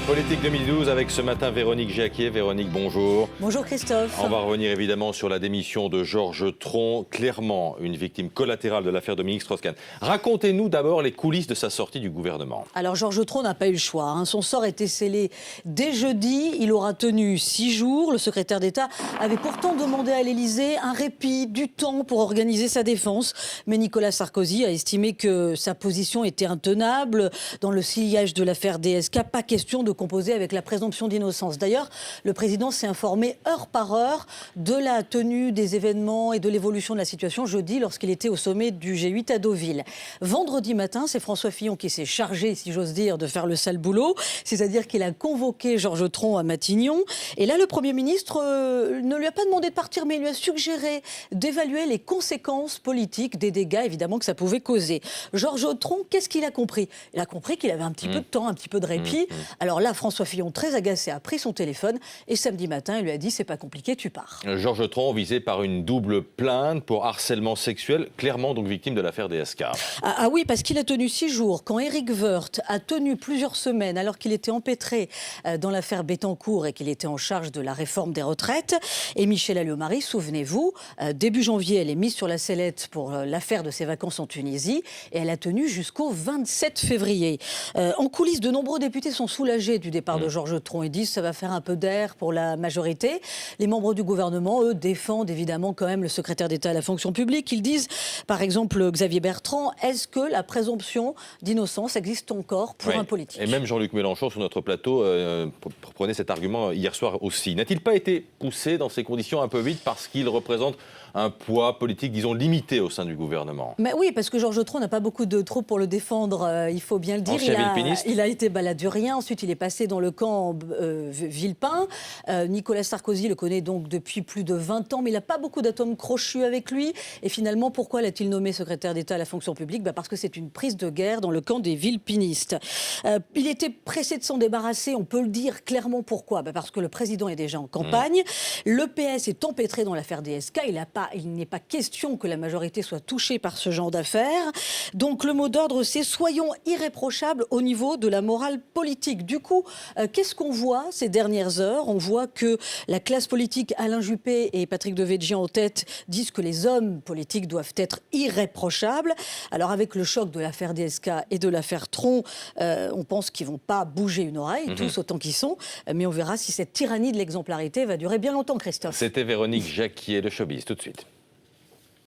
Politique 2012 avec ce matin Véronique Jacquier. Véronique, bonjour. Bonjour Christophe. On va revenir évidemment sur la démission de Georges Tron, clairement une victime collatérale de l'affaire Dominique Strauss-Kahn. Racontez-nous d'abord les coulisses de sa sortie du gouvernement. Alors Georges Tron n'a pas eu le choix. Son sort était scellé dès jeudi. Il aura tenu 6 jours. Le secrétaire d'État avait pourtant demandé à l'Élysée un répit, du temps pour organiser sa défense. Mais Nicolas Sarkozy a estimé que sa position était intenable. Dans le sillage de l'affaire DSK, pas question de composer avec la présomption d'innocence. D'ailleurs, le président s'est informé heure par heure de la tenue des événements et de l'évolution de la situation jeudi lorsqu'il était au sommet du G8 à Deauville. Vendredi matin, c'est François Fillon qui s'est chargé, si j'ose dire, de faire le sale boulot, c'est-à-dire qu'il a convoqué Georges Tron à Matignon. Et là, le Premier ministre ne lui a pas demandé de partir, mais il lui a suggéré d'évaluer les conséquences politiques des dégâts, évidemment, que ça pouvait causer. Georges Tron, qu'est-ce qu'il a compris? Il a compris qu'il avait un petit peu de temps, un petit peu de répit. Alors là, François Fillon, très agacé, a pris son téléphone et samedi matin, il lui a dit « c'est pas compliqué, tu pars ». Georges Tron visé par une double plainte pour harcèlement sexuel, clairement donc victime de l'affaire DSK. Ah oui, parce qu'il a tenu 6 jours. Quand Éric Woerth a tenu plusieurs semaines, alors qu'il était empêtré dans l'affaire Bettencourt et qu'il était en charge de la réforme des retraites. Et Michèle Alliot-Marie, souvenez-vous, début janvier, elle est mise sur la sellette pour l'affaire de ses vacances en Tunisie et elle a tenu jusqu'au 27 février. En coulisses, de nombreux députés sont soulagés du départ de Georges Tron. Ils disent que ça va faire un peu d'air pour la majorité. Les membres du gouvernement, eux, défendent évidemment quand même le secrétaire d'État à la fonction publique. Ils disent, par exemple, Xavier Bertrand, est-ce que la présomption d'innocence existe encore pour un politique? Et même Jean-Luc Mélenchon, sur notre plateau, prenait cet argument hier soir aussi. N'a-t-il pas été poussé dans ces conditions un peu vite parce qu'il représente un poids politique, disons, limité au sein du gouvernement? Mais oui, parce que Georges Tron n'a pas beaucoup de troupes pour le défendre, il faut bien le dire. Il a été baladurien, ensuite il est passé dans le camp Villepin. Nicolas Sarkozy le connaît donc depuis plus de 20 ans, mais il n'a pas beaucoup d'atomes crochus avec lui. Et finalement, pourquoi l'a-t-il nommé secrétaire d'État à la fonction publique? Parce que c'est une prise de guerre dans le camp des villepinistes. Il était pressé de s'en débarrasser, on peut le dire clairement. Pourquoi? Parce que le président est déjà en campagne. Le PS est empêtré dans l'affaire DSK. Il n'est pas question que la majorité soit touchée par ce genre d'affaires. Donc le mot d'ordre, c'est soyons irréprochables au niveau de la morale politique. Du coup, qu'est-ce qu'on voit ces dernières heures? On voit que la classe politique, Alain Juppé et Patrick Devedjian en tête, disent que les hommes politiques doivent être irréprochables. Alors avec le choc de l'affaire DSK et de l'affaire Tron, on pense qu'ils ne vont pas bouger une oreille, tous autant qu'ils sont. Mais on verra si cette tyrannie de l'exemplarité va durer bien longtemps, Christophe. C'était Véronique Jacquier de Showbiz, tout de suite.